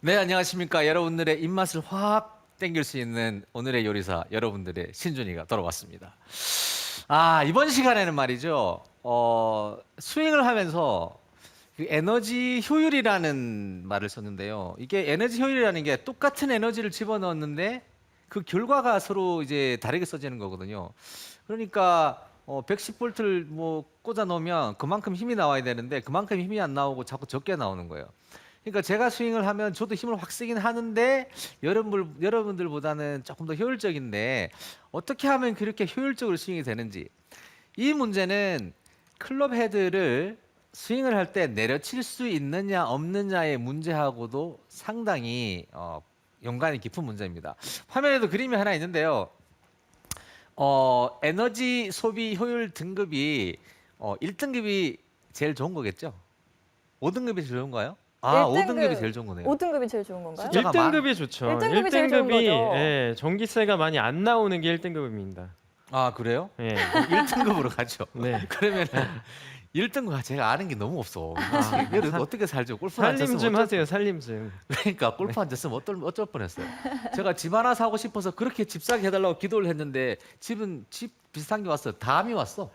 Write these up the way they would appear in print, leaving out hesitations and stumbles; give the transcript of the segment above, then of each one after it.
네, 안녕하십니까. 여러분들의 입맛을 확 땡길 수 있는 오늘의 요리사 여러분들의 신준이가 돌아왔습니다. 이번 시간에는 말이죠. 스윙을 하면서 그 에너지 효율이라는 말을 썼는데요. 이게 에너지 효율이라는 게 똑같은 에너지를 집어넣었는데 그 결과가 서로 이제 다르게 써지는 거거든요. 그러니까 110볼트를 뭐 꽂아 놓으면 그만큼 힘이 나와야 되는데 그만큼 힘이 안 나오고 자꾸 적게 나오는 거예요. 그러니까 제가 스윙을 하면 저도 힘을 확 쓰긴 하는데 여러분들보다는 조금 더 효율적인데 어떻게 하면 그렇게 효율적으로 스윙이 되는지 이 문제는 클럽 헤드를 스윙을 할 때 내려칠 수 있느냐 없느냐의 문제하고도 상당히 연관이 깊은 문제입니다. 화면에도 그림이 하나 있는데요. 에너지 소비 효율 등급이 1등급이 제일 좋은 거겠죠? 5등급이 제일 좋은가요? 5등급이 제일 좋은 거네요. 5등급이 제일 좋은 건가요? 숫자가 1등급이 좋죠. 1등급이 제일 좋은 거죠. 예, 전기세가 많이 안 나오는 게 1등급입니다. 그래요? 예. 1등급으로 가죠. 네. 그러면은 1등급 제가 아는 게 너무 없어. 얘를 어떻게 살죠? 골프 안 살림 쳤으면 좀 어쩔 하세요. 살림 좀. 그러니까 골프 안 쳤으면 어쩔 뻔했어요. 제가 집 하나 사고 싶어서 그렇게 집 사게 해달라고 기도를 했는데 집은 집 비슷한 게 왔어요. 담이 왔어.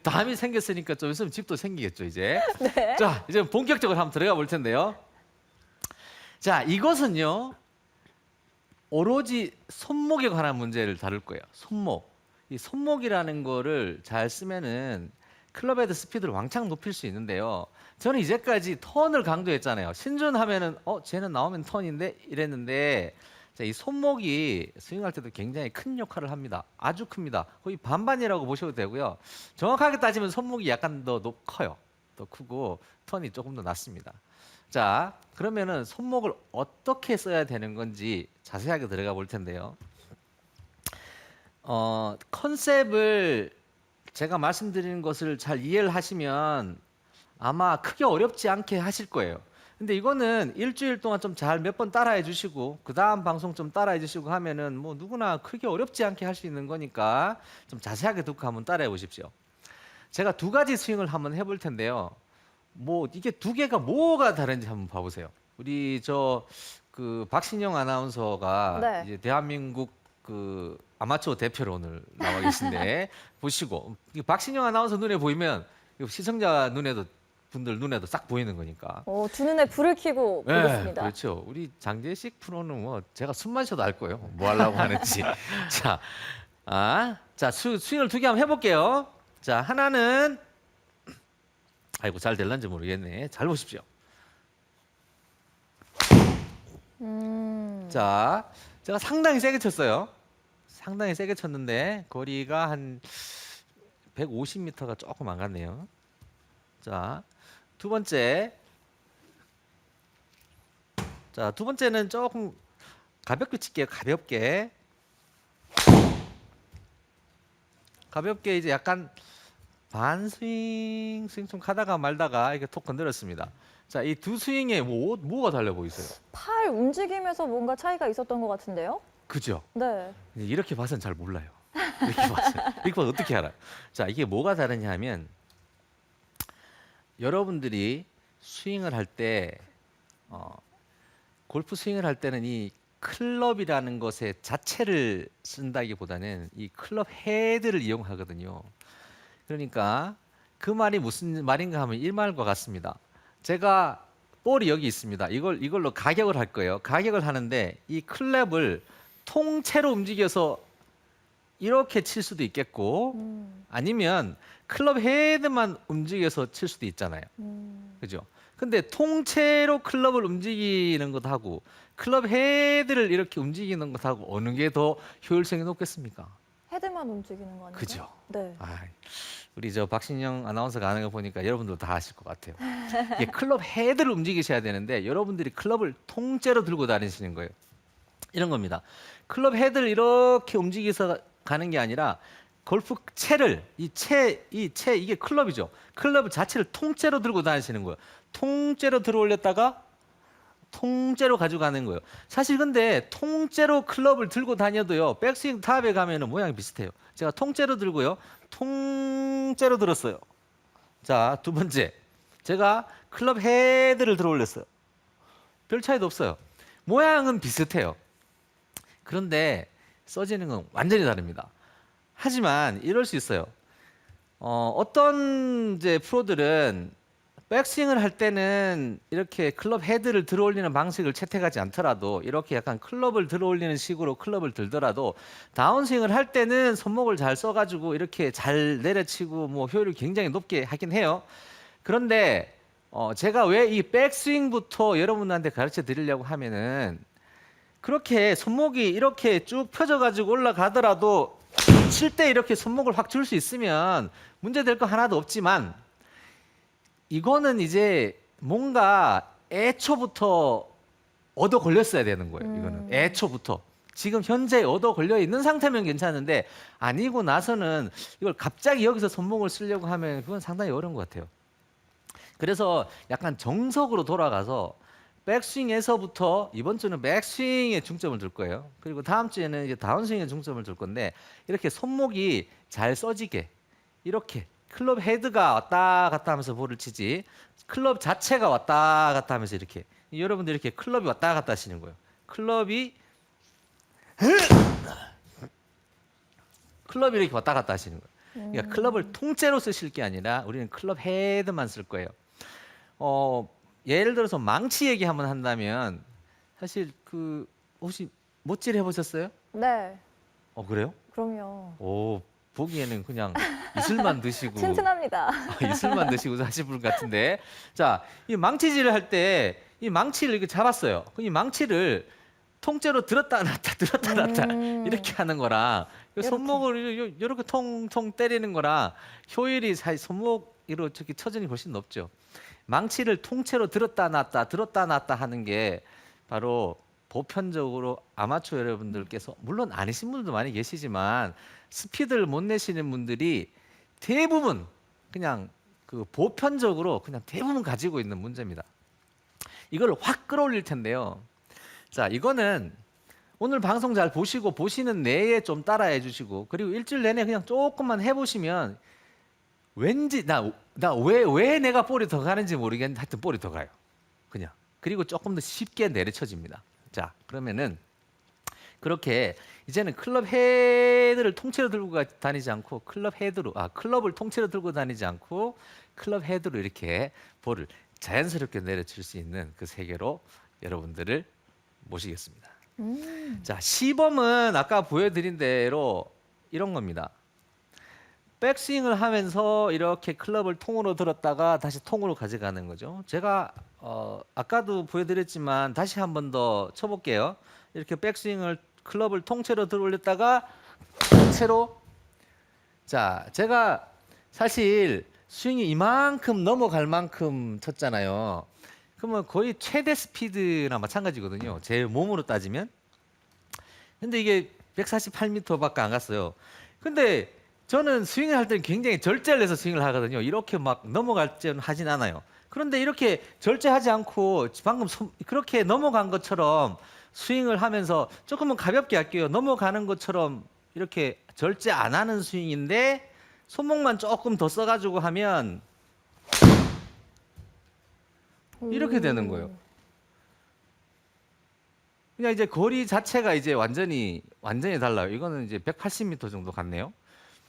담이 생겼으니까 좀 있으면 집도 생기겠죠 이제. 네. 자 이제 본격적으로 한번 들어가 볼 텐데요. 자 이것은요 오로지 손목에 관한 문제를 다룰 거예요. 손목. 이 손목이라는 거를 잘 쓰면은 클럽헤드 스피드를 왕창 높일 수 있는데요. 저는 이제까지 턴을 강조했잖아요. 신준하면은 쟤는 나오면 턴인데 이랬는데 자, 이 손목이 스윙할 때도 굉장히 큰 역할을 합니다. 아주 큽니다. 거의 반반이라고 보셔도 되고요. 정확하게 따지면 손목이 약간 더 커요. 더 크고 턴이 조금 더 낮습니다. 자, 그러면은 손목을 어떻게 써야 되는 건지 자세하게 들어가 볼 텐데요. 컨셉을 제가 말씀드리는 것을 잘 이해를 하시면 아마 크게 어렵지 않게 하실 거예요. 근데 이거는 일주일 동안 좀 잘 몇 번 따라해 주시고 그 다음 방송 좀 따라해 주시고 하면은 뭐 누구나 크게 어렵지 않게 할 수 있는 거니까 좀 자세하게 듣고 한번 따라해 보십시오. 제가 두 가지 스윙을 한번 해볼 텐데요. 뭐 이게 두 개가 뭐가 다른지 한번 봐보세요. 우리 그 박신영 아나운서가 네. 이제 대한민국 그 아마추어 대표로 오늘 나와 계신데 보시고 이 박신영 아나운서 눈에 보이면 시청자 분들 눈에도 싹 보이는 거니까. 두 눈에 불을 켜고 네, 보겠습니다. 그렇죠. 우리 장재식 프로는 뭐 제가 숨만 쉬어도 알 거예요. 뭐 하려고 하는지. 자, 스윙을 두 개 한번 해볼게요. 자, 하나는 아이고 잘 될런지 모르겠네. 잘 보십시오. 자, 제가 상당히 세게 쳤어요. 상당히 세게 쳤는데 거리가 한 150m가 조금 안 갔네요. 자, 두 번째. 자, 두 번째는 조금 가볍게 칠게요. 가볍게 이제 약간 반스윙 스윙 좀 가다가 말다가 이렇게 톡 건드렸습니다. 자, 이 두 스윙에 뭐가 달라 보이세요? 팔 움직임에서 뭔가 차이가 있었던 것 같은데요? 그죠? 네. 이렇게 봐서는 잘 몰라요. 이렇게 봐서 어떻게 알아요? 자, 이게 뭐가 다르냐 하면 여러분들이 스윙을 할 때 골프 스윙을 할 때는 이 클럽이라는 것의 자체를 쓴다기보다는 이 클럽 헤드를 이용하거든요. 그러니까 그 말이 무슨 말인가 하면 이 말과 같습니다. 제가 볼이 여기 있습니다. 이걸로 가격을 할 거예요. 가격을 하는데 이 클럽을 통째로 움직여서 이렇게 칠 수도 있겠고 아니면 클럽 헤드만 움직여서 칠 수도 있잖아요. 그죠? 근데 통째로 클럽을 움직이는 것하고 클럽 헤드를 이렇게 움직이는 것하고 어느 게 더 효율성이 높겠습니까? 헤드만 움직이는 거 아니에요? 그죠? 네. 우리 박신영 아나운서가 하는 거 보니까 여러분도 다 아실 것 같아요. 이게 클럽 헤드를 움직이셔야 되는데 여러분들이 클럽을 통째로 들고 다니시는 거예요. 이런 겁니다. 클럽 헤드를 이렇게 움직여서 가는 게 아니라 골프 채를 이게 클럽이죠. 클럽 자체를 통째로 들고 다니시는 거예요. 통째로 들어 올렸다가 통째로 가져가는 거예요. 사실 근데 통째로 클럽을 들고 다녀도요. 백스윙 탑에 가면은 모양이 비슷해요. 제가 통째로 들고요. 통째로 들었어요. 자, 두 번째. 제가 클럽 헤드를 들어 올렸어요. 별 차이도 없어요. 모양은 비슷해요. 그런데 써지는 건 완전히 다릅니다. 하지만 이럴 수 있어요. 어떤 이제 프로들은 백스윙을 할 때는 이렇게 클럽 헤드를 들어올리는 방식을 채택하지 않더라도 이렇게 약간 클럽을 들어올리는 식으로 클럽을 들더라도 다운스윙을 할 때는 손목을 잘 써가지고 이렇게 잘 내려치고 뭐 효율을 굉장히 높게 하긴 해요. 그런데 제가 왜 이 백스윙부터 여러분한테 가르쳐 드리려고 하면은 그렇게 손목이 이렇게 쭉 펴져가지고 올라가더라도 칠 때 이렇게 손목을 확 줄 수 있으면 문제 될 거 하나도 없지만 이거는 이제 뭔가 애초부터 얻어 걸렸어야 되는 거예요. 이거는 애초부터. 지금 현재 얻어 걸려 있는 상태면 괜찮은데 아니고 나서는 이걸 갑자기 여기서 손목을 쓰려고 하면 그건 상당히 어려운 것 같아요. 그래서 약간 정석으로 돌아가서 백스윙에서부터 이번 주는 백스윙에 중점을 둘 거예요. 그리고 다음 주에는 이제 다운스윙에 중점을 둘 건데 이렇게 손목이 잘 써지게 이렇게 클럽 헤드가 왔다 갔다 하면서 볼을 치지 클럽 자체가 왔다 갔다 하면서 이렇게 여러분들 이렇게 클럽이 왔다 갔다 하시는 거예요. 클럽이 이렇게 왔다 갔다 하시는 거예요. 그러니까 클럽을 통째로 쓰실 게 아니라 우리는 클럽 헤드만 쓸 거예요. 예를 들어서 망치 얘기 한번 한다면 사실 그 혹시 못질 해보셨어요? 네, 그래요? 그럼요. 오, 보기에는 그냥 이슬만 드시고 튼튼합니다. 이슬만 드시고 사실 분 같은데 자, 이 망치질을 할 때 이 망치를 이렇게 잡았어요. 이 망치를 통째로 들었다 놨다 들었다 놨다 이렇게 하는 거랑 손목을 이렇게 통통 때리는 거랑 효율이 사실 손목으로 저렇게 처진이 훨씬 높죠. 망치를 통째로 들었다 놨다 하는 게 바로 보편적으로 아마추어 여러분들께서 물론 아니신 분들도 많이 계시지만 스피드를 못 내시는 분들이 대부분 그냥 그 보편적으로 그냥 대부분 가지고 있는 문제입니다. 이걸 확 끌어올릴 텐데요. 자, 이거는 오늘 방송 잘 보시고 보시는 내에 좀 따라해 주시고 그리고 일주일 내내 그냥 조금만 해보시면 왠지 왜 내가 볼이 더 가는지 모르겠는데 하여튼 볼이 더 가요. 그냥. 그리고 조금 더 쉽게 내려쳐집니다. 자, 그러면은 그렇게 이제는 클럽 헤드를 통째로 들고 다니지 않고 클럽을 통째로 들고 다니지 않고 클럽 헤드로 이렇게 볼을 자연스럽게 내려칠 수 있는 그 세계로 여러분들을 모시겠습니다. 자, 시범은 아까 보여드린 대로 이런 겁니다. 백스윙을 하면서 이렇게 클럽을 통으로 들었다가 다시 통으로 가져가는 거죠. 제가 아까도 보여드렸지만 다시 한 번 더 쳐볼게요. 이렇게 백스윙을 클럽을 통째로 들어올렸다가 통째로 자, 제가 사실 스윙이 이만큼 넘어갈 만큼 쳤잖아요. 그러면 거의 최대 스피드나 마찬가지거든요. 제 몸으로 따지면. 근데 이게 148m밖에 안 갔어요. 근데 저는 스윙을 할 때는 굉장히 절제를 해서 스윙을 하거든요. 이렇게 막 넘어갈 때는 하진 않아요. 그런데 이렇게 절제하지 않고 방금 그렇게 넘어간 것처럼 스윙을 하면서 조금은 가볍게 할게요. 넘어가는 것처럼 이렇게 절제 안 하는 스윙인데 손목만 조금 더 써가지고 하면 이렇게 되는 거예요. 그냥 이제 거리 자체가 이제 완전히 달라요. 이거는 이제 180m 정도 갔네요.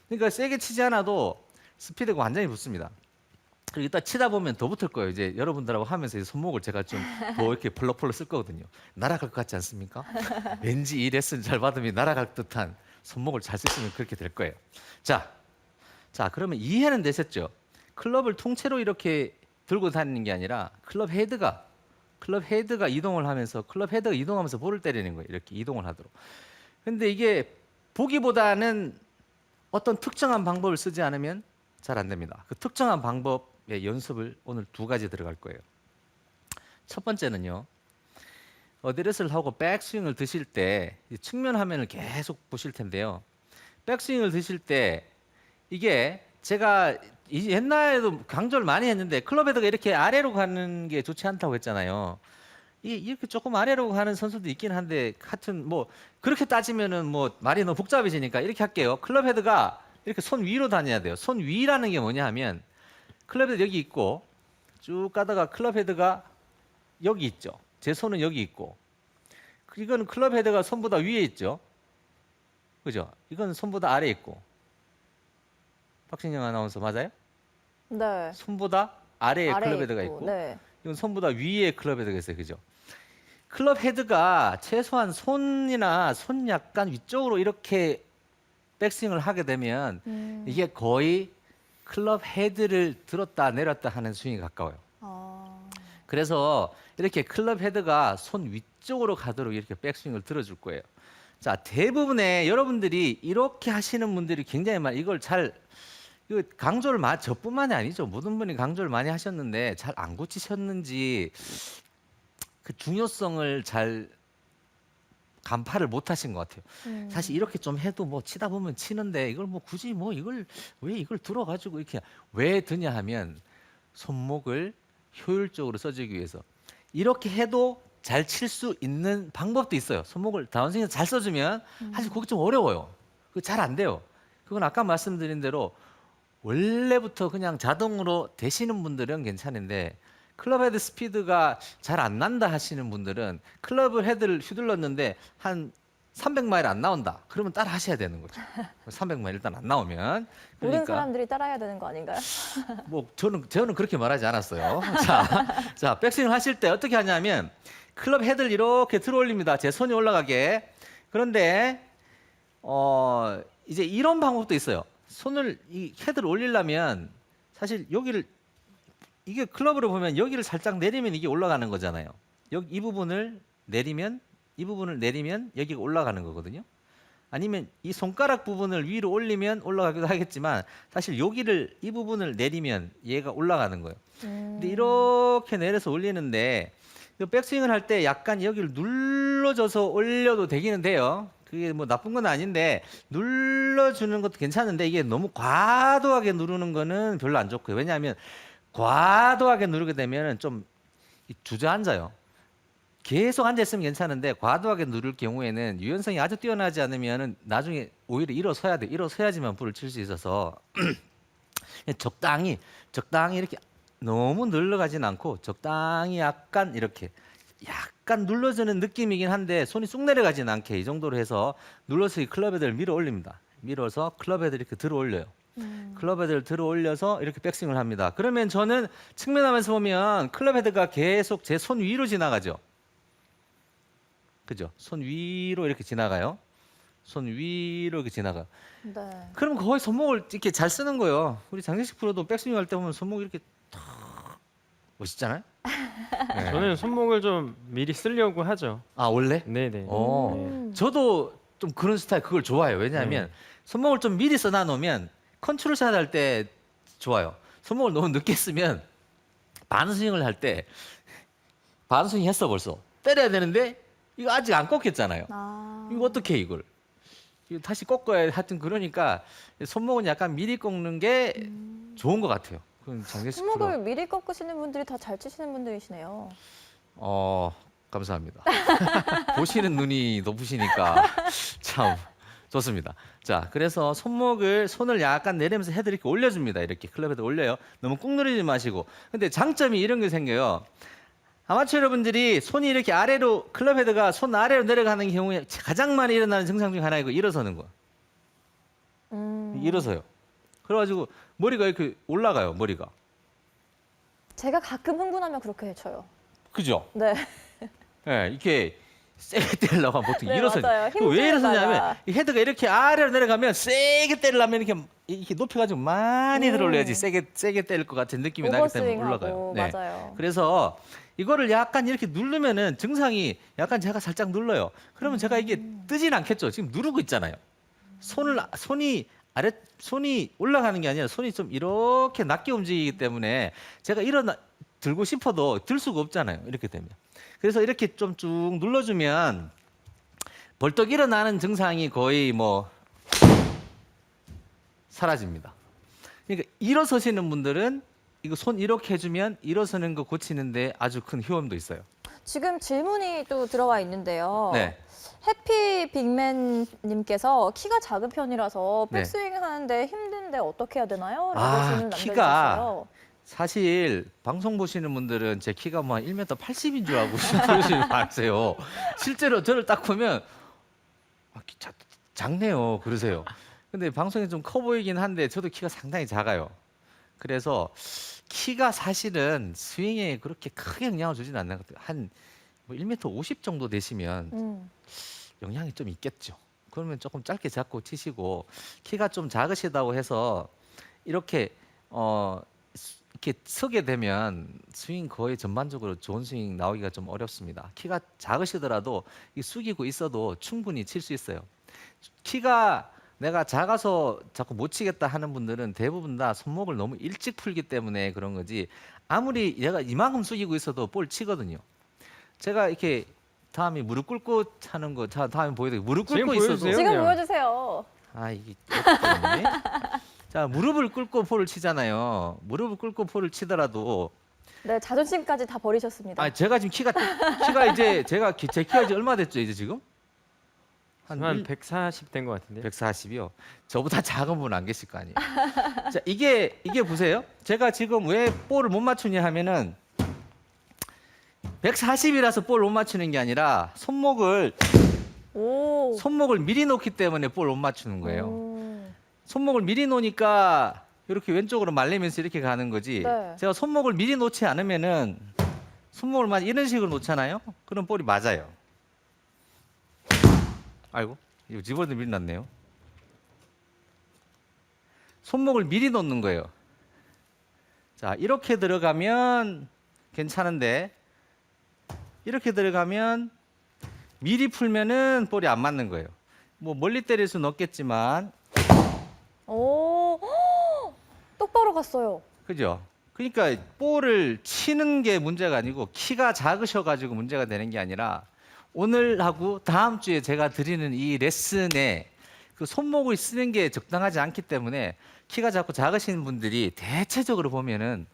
그러니까 세게 치지 않아도 스피드가 완전히 붙습니다. 그리고 이따 치다 보면 더 붙을 거예요. 이제 여러분들하고 하면서 이제 손목을 제가 좀 더 이렇게 펄럭펄럭 쓸 거거든요. 날아갈 것 같지 않습니까? 왠지 이 레슨 잘 받으면 날아갈 듯한 손목을 잘 쓰시면 그렇게 될 거예요. 자, 그러면 이해는 되셨죠? 클럽을 통째로 이렇게 들고 다니는 게 아니라 클럽 헤드가 이동을 하면서 클럽 헤드가 이동하면서 볼을 때리는 거예요. 이렇게 이동을 하도록. 근데 이게 보기보다는 어떤 특정한 방법을 쓰지 않으면 잘 안 됩니다. 그 특정한 방법의 연습을 오늘 2가지 들어갈 거예요. 첫 번째는요. 어드레스를 하고 백스윙을 드실 때 측면 화면을 계속 보실 텐데요. 백스윙을 드실 때 이게 제가 옛날에도 강조를 많이 했는데 클럽 헤드가 이렇게 아래로 가는 게 좋지 않다고 했잖아요. 이렇게 조금 아래로 가는 선수도 있긴 한데 하여튼 뭐 그렇게 따지면은 뭐 말이 너무 복잡해지니까 이렇게 할게요. 클럽 헤드가 이렇게 손 위로 다녀야 돼요. 손 위라는 게 뭐냐 하면 클럽 헤드 여기 있고 쭉 가다가 클럽 헤드가 여기 있죠. 제 손은 여기 있고, 이거는 클럽 헤드가 손보다 위에 있죠. 그죠? 이건 손보다 아래에 있고. 박신영 아나운서 맞아요? 네. 손보다 아래에 아래에 클럽 헤드가 있고, 네. 이건 손보다 위에 클럽 헤드가 있어요. 그죠? 클럽 헤드가 최소한 손이나 손 약간 위쪽으로 이렇게 백스윙을 하게 되면 이게 거의 클럽 헤드를 들었다 내렸다 하는 스윙이 가까워요. 아, 그래서 이렇게 클럽 헤드가 손 위쪽으로 가도록 이렇게 백스윙을 들어줄 거예요. 자, 대부분의 여러분들이 이렇게 하시는 분들이 굉장히 많아요. 이거 강조를 저뿐만이 아니죠. 모든 분이 강조를 많이 하셨는데 잘 안 고치셨는지 그 중요성을 잘 간파를 못 하신 것 같아요. 사실 이렇게 좀 해도 뭐 치다 보면 치는데 이걸 뭐 굳이 뭐 이걸 왜 이걸 들어가지고 이렇게 왜 드냐 하면 손목을 효율적으로 써주기 위해서 이렇게 해도 잘 칠 수 있는 방법도 있어요. 손목을 다운스윙에서 잘 써주면 사실 그게 좀 어려워요. 그거 잘 안 돼요. 그건 아까 말씀드린 대로 원래부터 그냥 자동으로 되시는 분들은 괜찮은데 클럽 헤드 스피드가 잘 안 난다 하시는 분들은 클럽 헤드를 휘둘렀는데 한 300마일 안 나온다. 그러면 따라 하셔야 되는 거죠. 300마일 일단 안 나오면. 모든 사람들이 따라해야 되는 거 아닌가요? 뭐 저는 그렇게 말하지 않았어요. 자, 백스윙 하실 때 어떻게 하냐면 클럽 헤드를 이렇게 들어 올립니다. 제 손이 올라가게. 그런데 이제 이런 방법도 있어요. 손을 이 헤드를 올리려면 사실 여기를 이게 클럽으로 보면 여기를 살짝 내리면 이게 올라가는 거잖아요. 여기 이 부분을 내리면 여기가 올라가는 거거든요. 아니면 이 손가락 부분을 위로 올리면 올라가기도 하겠지만 사실 이 부분을 내리면 얘가 올라가는 거예요. 근데 이렇게 내려서 올리는데 이 백스윙을 할 때 약간 여기를 눌러줘서 올려도 되기는 돼요. 그게 뭐 나쁜 건 아닌데 눌러주는 것도 괜찮은데 이게 너무 과도하게 누르는 거는 별로 안 좋고요. 왜냐하면 과도하게 누르게 되면 좀 주저앉아요. 계속 앉아있으면 괜찮은데 과도하게 누를 경우에는 유연성이 아주 뛰어나지 않으면 나중에 오히려 일어서야 돼. 일어서야지만 불을 칠 수 있어서 적당히 이렇게 너무 늘러가진 않고 적당히 약간 눌러주는 느낌이긴 한데 손이 쑥 내려가진 않게 이 정도로 해서 눌러서 이 클럽 헤드를 밀어 올립니다. 밀어서 클럽 헤드를 이렇게 들어 올려요. 클럽 헤드를 들어 올려서 이렇게 백스윙을 합니다. 그러면 저는 측면하면서 보면 클럽 헤드가 계속 제 손 위로 지나가죠. 그죠? 손 위로 이렇게 지나가요. 손 위로 이렇게 지나가요. 네. 그럼 거의 손목을 이렇게 잘 쓰는 거예요. 우리 장재식 프로도 백스윙 할 때 보면 손목이 이렇게 탁 멋있잖아요. 네. 저는 손목을 좀 미리 쓰려고 하죠. 아 원래? 네네. 저도 좀 그런 스타일 그걸 좋아해요. 왜냐하면 손목을 좀 미리 써놔 놓으면 컨트롤샷 할 때 좋아요. 손목을 너무 늦게 쓰면 반스윙을 할 때 반스윙 했어 벌써 때려야 되는데 이거 아직 안 꺾였잖아요. 이거 어떻게 이걸 이거 다시 꺾어야 하여튼 그러니까 손목은 약간 미리 꺾는 게 좋은 것 같아요. 그건 장재식 프로. 손목을 미리 꺾으시는 분들이 다 잘 치시는 분들이시네요. 감사합니다. 보시는 눈이 높으시니까 참 좋습니다. 자, 그래서 손을 약간 내리면서 헤드 이렇게 올려줍니다. 이렇게 클럽 헤드 올려요. 너무 꾹 누르지 마시고. 근데 장점이 이런 게 생겨요. 아마추어 여러분들이 손이 이렇게 아래로 클럽 헤드가 손 아래로 내려가는 경우에 가장 많이 일어나는 증상 중에 하나이고 일어서는 거. 일어서요. 그래가지고 머리가 이렇게 올라가요. 머리가. 제가 가끔 흥분하면 그렇게 쳐요. 그죠? 네. 네, 이렇게 세게 때리려고 하면 보통 네, 일어서요. 맞아요. 왜 일어서냐면 힘들다가. 이 헤드가 이렇게 아래로 내려가면 세게 때리려면 이렇게 높여가지고 많이 들어올려야지 세게 때릴 것 같은 느낌이 나기 때문에 올라가요. 오버스윙하고 맞아요. 그래서 이거를 약간 이렇게 누르면은 증상이 약간 제가 살짝 눌러요. 그러면 제가 이게 뜨진 않겠죠. 지금 누르고 있잖아요. 손이 올라가는 게 아니라 손이 좀 이렇게 낮게 움직이기 때문에 제가 들고 싶어도 들 수가 없잖아요. 이렇게 되면. 그래서 이렇게 좀 쭉 눌러주면 벌떡 일어나는 증상이 거의 뭐 사라집니다. 그러니까 일어서시는 분들은 이거 손 이렇게 해주면 일어서는 거 고치는데 아주 큰 효험도 있어요. 지금 질문이 또 들어와 있는데요. 네. 해피 빅맨님께서 키가 작은 편이라서 네. 백스윙 하는데 힘든데 어떻게 해야 되나요? 라고 아, 질문 키가 남겨주셨어요. 사실 방송 보시는 분들은 제 키가 뭐 1m 80인 줄 알고 그러시는 거 아세요. 실제로 저를 딱 보면 작네요 그러세요. 근데 방송에 좀 커 보이긴 한데 저도 키가 상당히 작아요. 그래서 키가 사실은 스윙에 그렇게 크게 영향을 주지는 않는 것 같아요. 한뭐 1m 50 정도 되시면 영향이 좀 있겠죠. 그러면 조금 짧게 잡고 치시고 키가 좀 작으시다고 해서 이렇게 이렇게 서게 되면 스윙 거의 전반적으로 좋은 스윙 나오기가 좀 어렵습니다. 키가 작으시더라도 이 숙이고 있어도 충분히 칠 수 있어요. 키가 내가 작아서 자꾸 못 치겠다 하는 분들은 대부분 다 손목을 너무 일찍 풀기 때문에 그런 거지 아무리 얘가 이만큼 숙이고 있어도 볼 치거든요. 제가 이렇게 다음에 무릎 꿇고 차는 거 다음에 보여드릴게요. 무릎 지금 꿇고 있어도 보여주세요. 지금 그냥. 보여주세요. 아 이게 어렵네. 자 무릎을 꿇고 볼을 치잖아요. 무릎을 꿇고 볼을 치더라도 네, 자존심까지 다 버리셨습니다. 제가 지금 키가 이제 제 키가 이제 얼마 됐죠 이제 지금? 한 140 된 것 같은데요. 140이요. 저보다 작은 분 안 계실 거 아니에요. 자, 이게 보세요. 제가 지금 왜 볼을 못 맞추냐 하면은 140이라서 볼을 못 맞추는 게 아니라 손목을 오. 미리 놓기 때문에 볼을 못 맞추는 거예요. 오. 손목을 미리 놓으니까 이렇게 왼쪽으로 말리면서 이렇게 가는 거지. 네. 제가 손목을 미리 놓지 않으면은 손목을 이런 식으로 놓잖아요. 그럼 볼이 맞아요. 아이고, 이거 집어도 미리 놨네요. 손목을 미리 놓는 거예요. 자, 이렇게 들어가면 괜찮은데 이렇게 들어가면 미리 풀면은 볼이 안 맞는 거예요. 뭐 멀리 때릴 수는 없겠지만 오. 똑바로 갔어요. 그죠? 그러니까 볼을 치는 게 문제가 아니고 키가 작으셔가지고 문제가 되는 게 아니라 오늘하고 다음 주에 제가 드리는 이 레슨에 그 손목을 쓰는 게 적당하지 않기 때문에 키가 작고 작으신 분들이 대체적으로 보면은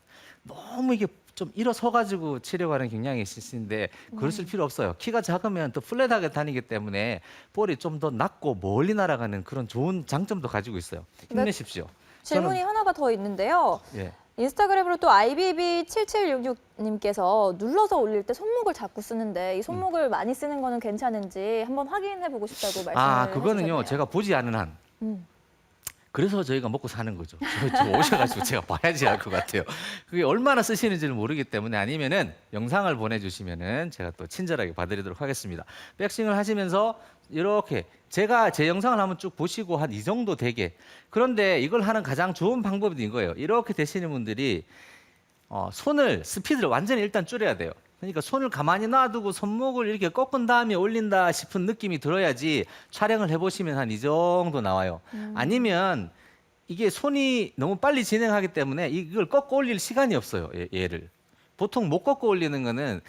너무 이게 좀 일어서가지고 치려고 하는 경향이 있으신데 그러실 필요 없어요. 키가 작으면 또 플랫하게 다니기 때문에 볼이 좀 더 낮고 멀리 날아가는 그런 좋은 장점도 가지고 있어요. 힘내십시오. 질문이 하나가 더 있는데요. 예. 인스타그램으로 또 IBB7766님께서 눌러서 올릴 때 손목을 자꾸 쓰는데 이 손목을 많이 쓰는 거는 괜찮은지 한번 확인해 보고 싶다고 말씀을 그거는요. 해주셨네요. 제가 보지 않은 한. 음. 그래서 저희가 먹고 사는 거죠. 저 오셔가지고 제가 봐야지 할 것 같아요. 그게 얼마나 쓰시는지를 모르기 때문에 아니면은 영상을 보내주시면은 제가 또 친절하게 봐드리도록 하겠습니다. 백스윙을 하시면서 이렇게 제가 제 영상을 한번 쭉 보시고 한 이 정도 되게 그런데 이걸 하는 가장 좋은 방법이 이거예요. 이렇게 되시는 분들이 손을 스피드를 완전히 일단 줄여야 돼요. 그러니까 손을 가만히 놔두고 손목을 이렇게 꺾은 다음에 올린다 싶은 느낌이 들어야지 촬영을 해보시면 한 이 정도 나와요. 아니면 이게 손이 너무 빨리 진행하기 때문에 이걸 꺾어 올릴 시간이 없어요. 얘를. 보통 못 꺾어 올리는 거는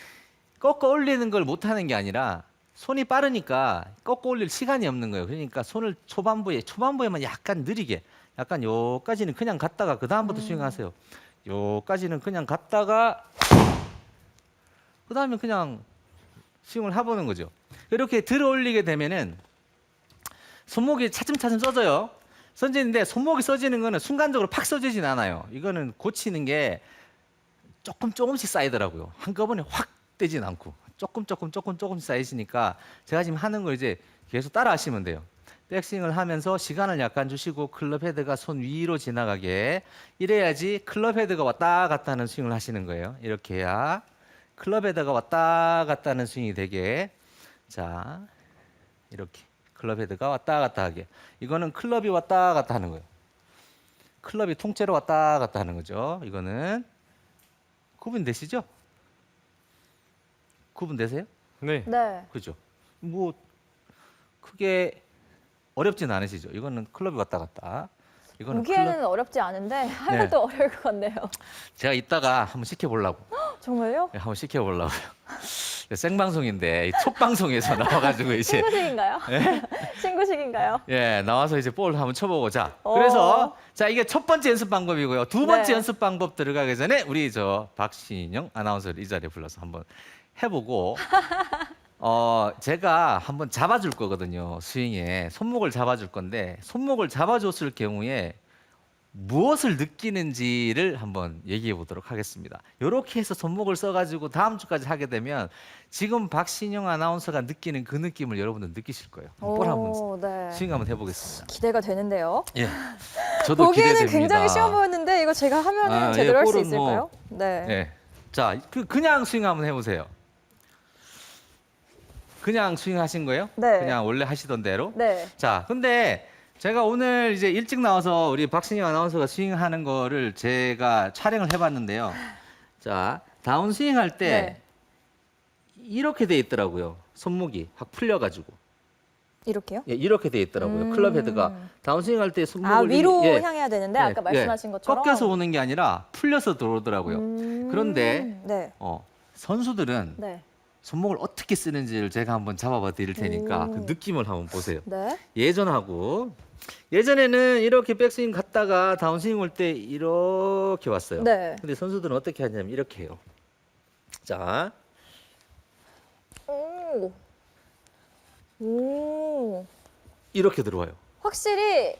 꺾어 올리는 걸 못하는 게 아니라 손이 빠르니까 꺾어 올릴 시간이 없는 거예요. 그러니까 손을 초반부에만 약간 느리게 약간 요까지는 그냥 갔다가 그 다음부터 스윙하세요. 요까지는 그냥 갔다가 그 다음에 그냥 스윙을 해보는 거죠. 이렇게 들어 올리게 되면은 손목이 차츰차츰 써져요. 써지는데 손목이 써지는 거는 순간적으로 팍 써지진 않아요. 이거는 고치는 게 조금씩 쌓이더라고요. 한꺼번에 확 되진 않고 조금씩 쌓이시니까 제가 지금 하는 걸 이제 계속 따라 하시면 돼요. 백스윙을 하면서 시간을 약간 주시고 클럽 헤드가 손 위로 지나가게 이래야지 클럽 헤드가 왔다 갔다 하는 스윙을 하시는 거예요. 이렇게 해야 클럽 헤드가 왔다 갔다 하는 스윙이 되게 자 이렇게 클럽 헤드가 왔다 갔다 하게 이거는 클럽이 왔다 갔다 하는 거예요. 클럽이 통째로 왔다 갔다 하는 거죠. 이거는 구분되시죠? 구분되세요? 네. 네. 그죠? 뭐 크게 어렵진 않으시죠? 이거는 클럽이 왔다 갔다. 이거는 보기에는 어렵지 않은데 하면 네. 또 어려울 것 같네요. 제가 이따가 한번 시켜보려고. 정말요? 한번 시켜보려고요. 생방송인데 첫 방송에서 나와가지고 이제 친구식인가요? 친구식인가요? 나와서 이제 볼 한번 쳐보고 자. 어. 그래서 자 이게 첫 번째 연습 방법이고요. 두 번째 네. 연습 방법 들어가기 전에 우리 저 박신영 아나운서를 이 자리에 불러서 한번 해보고 제가 한번 잡아줄 거거든요. 스윙에 손목을 잡아줄 건데 손목을 잡아줬을 경우에 무엇을 느끼는지를 한번 얘기해 보도록 하겠습니다. 이렇게 해서 손목을 써가지고 다음 주까지 하게 되면 지금 박신영 아나운서가 느끼는 그 느낌을 여러분들 느끼실 거예요. 볼 한번 네. 스윙 한번 해보겠습니다. 기대가 되는데요. 예, 저도 보기에는 기대됩니다. 굉장히 쉬워 보였는데 이거 제가 하면은 제대로 예, 할 수 볼은 있을까요? 네. 예, 자, 그냥 스윙 한번 해보세요. 그냥 스윙 하신 거예요? 네. 그냥 원래 하시던 대로? 네. 자, 근데 제가 오늘 이제 일찍 나와서 우리 박신영 아나운서가 스윙하는 거를 제가 촬영을 해봤는데요. 자, 다운 스윙할 때 네. 이렇게 돼 있더라고요. 손목이 확 풀려가지고. 이렇게요? 예, 이렇게 돼 있더라고요. 클럽 헤드가 다운 스윙할 때 손목을 위로 예, 향해야 되는데 아까 말씀하신 것처럼 꺾여서 오는 게 아니라 풀려서 들어오더라고요. 그런데 네. 선수들은 네. 손목을 어떻게 쓰는지를 제가 한번 잡아봐 드릴 테니까 오. 그 느낌을 한번 보세요. 네. 예전에는 이렇게 백스윙 갔다가 다운스윙 올 때 이렇게 왔어요. 네. 근데 선수들은 어떻게 하냐면 이렇게 해요. 자, 오. 오. 이렇게 들어와요. 확실히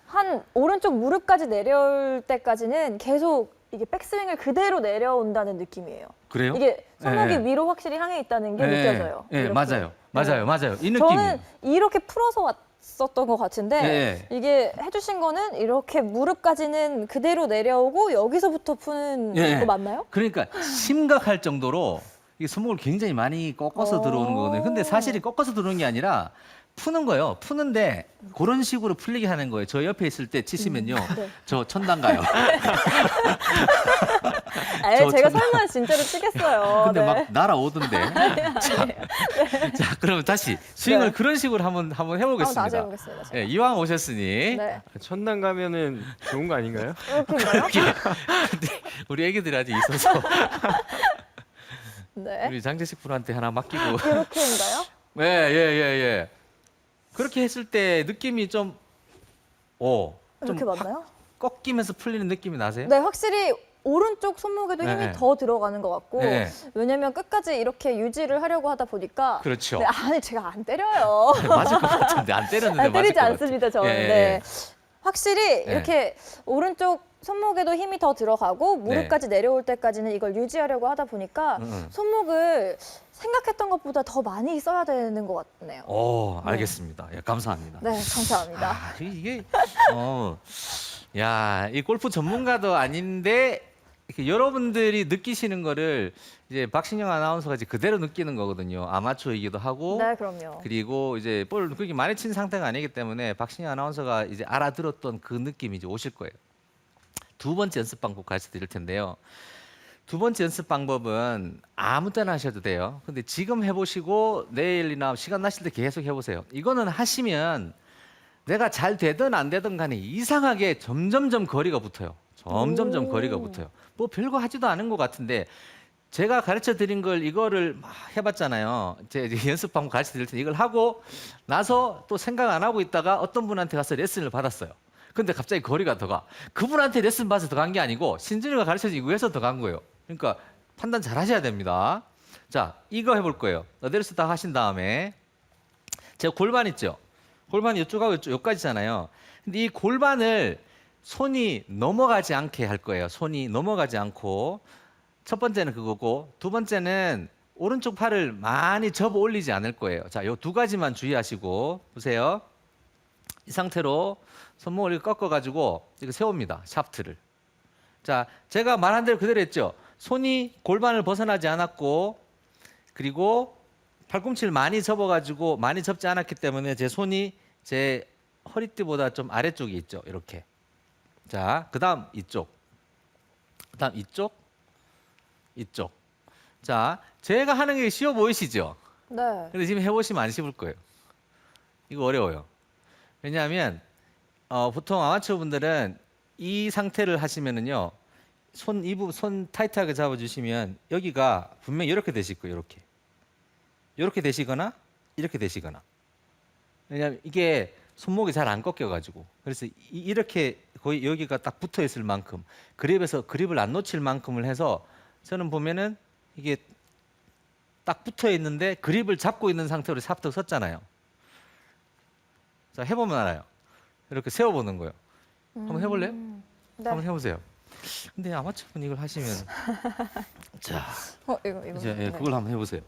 한 오른쪽 무릎까지 내려올 때까지는 계속 이게 백스윙을 그대로 내려온다는 느낌이에요. 그래요? 이게 손목이 예. 위로 확실히 향해 있다는 게 예, 느껴져요. 예, 이렇게. 맞아요. 네. 맞아요. 이 느낌이. 저는 이렇게 풀어서 왔었던 것 같은데 예. 이게 해주신 거는 이렇게 무릎까지는 그대로 내려오고 여기서부터 푸는 예. 거 맞나요? 그러니까 심각할 정도로 이 손목을 굉장히 많이 꺾어서 들어오는 거거든요. 근데 사실이 꺾어서 들어오는 게 아니라 푸는 거예요. 푸는데 그런 식으로 풀리게 하는 거예요. 저 옆에 있을 때 치시면요. 네. 저 천당 가요. 제가 설마 진짜로 치겠어요. 근데 네. 막 날아오던데. 자, 그러면 다시 스윙을 네. 그런 식으로 한번 한번 다시 해보겠습니다. 해보겠습니다. 제가. 예, 이왕 오셨으니 네. 천당 가면은 좋은 거 아닌가요? 이렇게인가요? 근데 우리 애기들이 아직 있어서 네. 우리 장재식 프로한테 하나 맡기고. 이렇게인가요? 예. 그렇게 했을 때 느낌이 좀 이렇게 맞나요? 꺾이면서 풀리는 느낌이 나세요? 네, 확실히 오른쪽 손목에도 힘이 네. 더 들어가는 것 같고 네. 왜냐면 끝까지 이렇게 유지를 하려고 하다 보니까 그렇죠. 네, 아니 제가 안 때려요. 맞을 것 같은데 안 때렸는데 안 때리지 맞을 것 않습니다, 저는. 예, 예, 네. 예. 확실히 이렇게 오른쪽 손목에도 힘이 더 들어가고 무릎까지 내려올 때까지는 이걸 유지하려고 하다 보니까 손목을 생각했던 것보다 더 많이 써야 되는 것 같네요. 알겠습니다. 예, 감사합니다. 네, 감사합니다. 이게 이 골프 전문가도 아닌데 이렇게 여러분들이 느끼시는 거를 이제 박신영 아나운서가 이제 그대로 느끼는 거거든요. 아마추어이기도 하고 네, 그럼요. 그리고 이제 볼 그렇게 많이 친 상태가 아니기 때문에 박신영 아나운서가 이제 알아들었던 그 느낌이 이제 오실 거예요. 두 번째 연습 방법 가르쳐 드릴 텐데요. 두 번째 연습 방법은 아무 때나 하셔도 돼요. 근데 지금 해보시고 내일이나 시간 나실 때 계속 해보세요. 이거는 하시면 내가 잘 되든 안 되든 간에 이상하게 점점점 거리가 붙어요. 점점점 거리가 붙어요. 뭐 별거 하지도 않은 것 같은데 제가 가르쳐 드린 걸 이거를 막 해봤잖아요. 이제 연습 방법 가르쳐 드릴 텐데 이걸 하고 나서 또 생각 안 하고 있다가 어떤 분한테 가서 레슨을 받았어요. 근데 갑자기 거리가 더 가. 그분한테 레슨 받아서 더 간 게 아니고 신준이가 가르쳐준 이후에서 더 간 거예요. 그러니까 판단 잘 하셔야 됩니다. 자, 이거 해볼 거예요. 레슨 다 하신 다음에 제가 골반 있죠? 골반이 이쪽하고 여기까지잖아요. 근데 이 골반을 손이 넘어가지 않게 할 거예요. 손이 넘어가지 않고 첫 번째는 그거고 두 번째는 오른쪽 팔을 많이 접어 올리지 않을 거예요. 자, 요 두 가지만 주의하시고 보세요. 이 상태로 손목을 이렇게 꺾어가지고 이거 세웁니다. 샤프트를. 자, 제가 말한 대로 그대로 했죠. 손이 골반을 벗어나지 않았고 그리고 팔꿈치를 많이 접어가지고 많이 접지 않았기 때문에 제 손이 제 허리띠보다 좀 아래쪽에 있죠. 이렇게. 자, 그다음 이쪽. 그다음 이쪽. 이쪽. 자, 제가 하는 게 쉬워 보이시죠? 네. 근데 지금 해보시면 안 쉬울 거예요. 이거 어려워요. 왜냐하면 보통 아마추어 분들은 이 상태를 하시면은요, 손 타이트하게 잡아주시면 여기가 분명히 이렇게 되실 거예요. 이렇게 되시거나 이렇게 되시거나. 왜냐하면 이게 손목이 잘 안 꺾여가지고 그래서 이렇게 거의 여기가 딱 붙어 있을 만큼 그립을 안 놓칠 만큼을 해서 저는 보면은 이게 딱 붙어 있는데 그립을 잡고 있는 상태로 샤프트 섰잖아요. 자, 해보면 알아요. 이렇게 세워보는 거예요. 한번 해볼래요? 네. 한번 해보세요. 근데 아마추어분 이걸 하시면 자, 이거 이제 네. 그걸 한번 해보세요.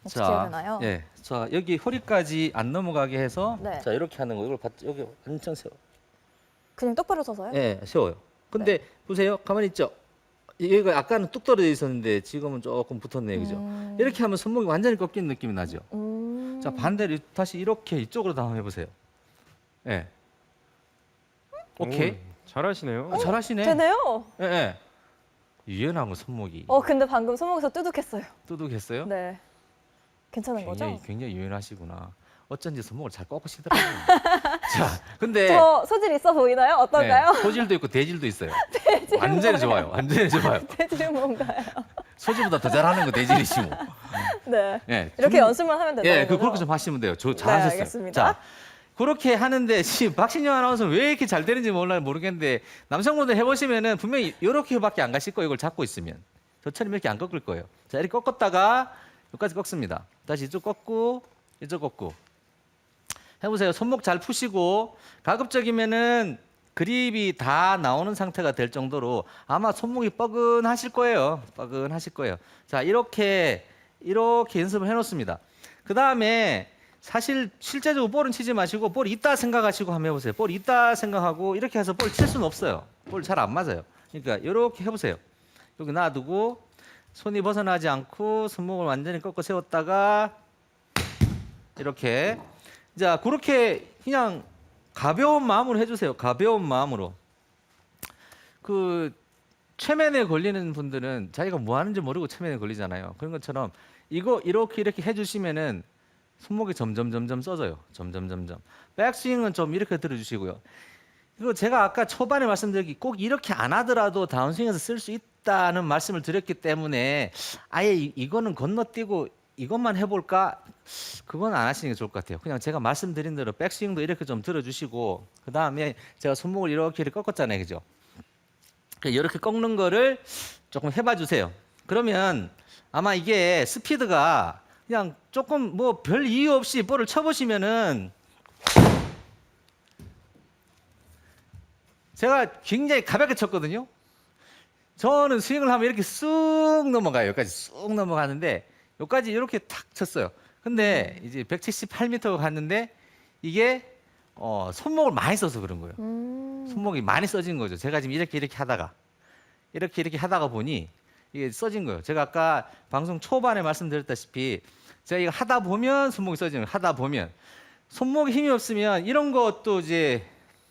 어떻게 해야 되나요? 예, 자 여기 허리까지 안 넘어가게 해서 네. 자 이렇게 하는 거 이걸 여기 완전 세워. 그냥 똑바로 서서요? 예, 세워요. 근데 보세요, 가만히 있죠. 얘가 아까는 뚝 떨어져 있었는데 지금은 조금 붙었네요, 그죠? 이렇게 하면 손목이 완전히 꺾이는 느낌이 나죠. 자 반대로 다시 이렇게 이쪽으로 다 한번 해보세요. 예, 오케이. 오, 잘하시네요. 잘하시네. 되네요. 예, 예. 유연하고 손목이 근데 방금 손목에서 뚜둑했어요. 뚜둑했어요. 네. 괜찮은 굉장히 거죠? 굉장히 유연하시구나. 어쩐지 손목을 잘 꺾으시더라고요. 자, 근데 저 소질 있어 보이나요? 어떨까요? 네, 소질도 있고 대질도 있어요. 완전히 좋아요. 완전히 좋아요. 대질은 뭔가요? 소질보다 더 잘하는 거 대질이시고. 네. 예, 이렇게 연습만 하면 된다는 예, 거죠? 그렇게 좀 하시면 돼요. 네, 잘하셨어요. 알겠습니다. 자, 그렇게 하는데 지금 박신영 아나운서는 왜 이렇게 잘 되는지 모르겠는데 남성분들 해보시면은 분명히 이렇게밖에 안 가실 거예요. 이걸 잡고 있으면 저처럼 이렇게 안 꺾을 거예요. 자, 이렇게 꺾었다가 여기까지 꺾습니다. 다시 이쪽 꺾고 이쪽 꺾고 해보세요. 손목 잘 푸시고 가급적이면은 그립이 다 나오는 상태가 될 정도로 아마 손목이 뻐근하실 거예요. 뻐근하실 거예요. 자, 이렇게 연습을 해놓습니다. 그 다음에 사실 실제적으로 볼은 치지 마시고 볼 있다 생각하시고 한번 해보세요. 볼 있다 생각하고 이렇게 해서 볼 칠 수는 없어요. 볼 잘 안 맞아요. 그러니까 이렇게 해보세요. 여기 놔두고 손이 벗어나지 않고 손목을 완전히 꺾어 세웠다가 이렇게 자 그렇게 그냥 가벼운 마음으로 해주세요. 가벼운 마음으로. 그 최면에 걸리는 분들은 자기가 뭐 하는지 모르고 최면에 걸리잖아요. 그런 것처럼 이거 이렇게 해주시면은 손목이 점점 써져요. 점점. 백스윙은 좀 이렇게 들어주시고요. 이거 제가 아까 초반에 말씀드렸기 꼭 이렇게 안 하더라도 다운스윙에서 쓸 수 있다는 말씀을 드렸기 때문에 아예 이거는 건너뛰고 이것만 해볼까? 그건 안 하시는 게 좋을 것 같아요. 그냥 제가 말씀드린 대로 백스윙도 이렇게 좀 들어주시고 그 다음에 제가 손목을 이렇게 꺾었잖아요, 그죠? 이렇게 꺾는 거를 조금 해봐 주세요. 그러면 아마 이게 스피드가 그냥 조금 뭐 별 이유 없이 볼을 쳐보시면은 제가 굉장히 가볍게 쳤거든요. 저는 스윙을 하면 이렇게 쑥 넘어가요. 여기까지 쑥 넘어가는데 여기까지 이렇게 탁 쳤어요. 근데 이제 178m 갔는데 이게 손목을 많이 써서 그런 거예요. 손목이 많이 써진 거죠. 제가 지금 이렇게 하다가 보니 이게 써진 거예요. 제가 아까 방송 초반에 말씀드렸다시피 제가 이거 하다 보면 손목이 써지는 거예요. 하다 보면 손목에 힘이 없으면 이런 것도 이제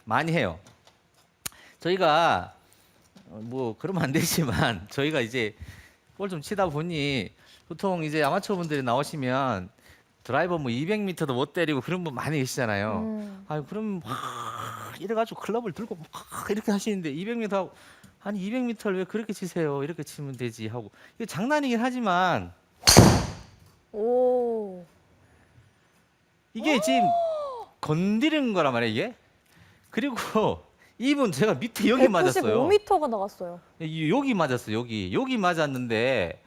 많이 해요. 저희가 뭐 그러면 안 되지만 저희가 이제 볼 좀 치다 보니 보통 이제 아마추어 분들이 나오시면 드라이버 뭐 200m도 못 때리고 그런 분 많이 계시잖아요. 아유 그럼 막 이래가지고 클럽을 들고 막 이렇게 하시는데 200m 하고 아니 200m를 왜 그렇게 치세요? 이렇게 치면 되지 하고 이게 장난이긴 하지만 오. 이게 지금 건드리는 거란 말이에요 이게. 그리고 이분 제가 밑에 여기 맞았어요. 195m가 나갔어요. 여기 맞았어요. 여기 맞았는데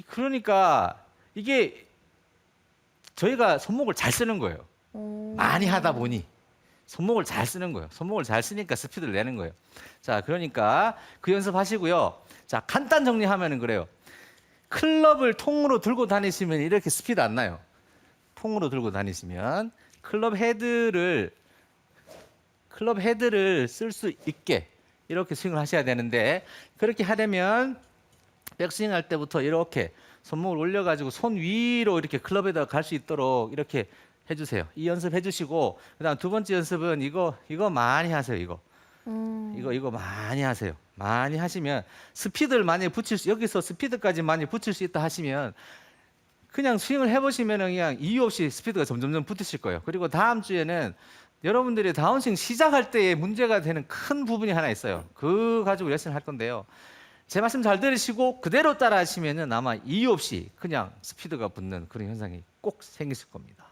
그러니까 이게 저희가 손목을 잘 쓰는 거예요. 많이 하다 보니 손목을 잘 쓰는 거예요. 손목을 잘 쓰니까 스피드를 내는 거예요. 자, 그러니까 그 연습하시고요. 자, 간단 정리하면은 그래요. 클럽을 통으로 들고 다니시면 이렇게 스피드 안 나요. 통으로 들고 다니시면 클럽 헤드를 쓸 수 있게 이렇게 스윙을 하셔야 되는데 그렇게 하려면 백스윙 할 때부터 이렇게 손목을 올려가지고 손 위로 이렇게 클럽에다가 갈 수 있도록 이렇게 해주세요. 이 연습 해주시고 그다음 두 번째 연습은 이거 많이 하세요. 이거 많이 하세요. 많이 하시면 스피드를 많이 여기서 스피드까지 많이 붙일 수 있다 하시면 그냥 스윙을 해보시면 그냥 이유 없이 스피드가 점점 붙으실 거예요. 그리고 다음 주에는 여러분들이 다운스윙 시작할 때에 문제가 되는 큰 부분이 하나 있어요. 그거 가지고 레슨을 할 건데요. 제 말씀 잘 들으시고 그대로 따라 하시면은 아마 이유 없이 그냥 스피드가 붙는 그런 현상이 꼭 생기실 겁니다.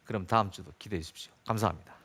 그럼 다음 주도 기대해 주십시오. 감사합니다.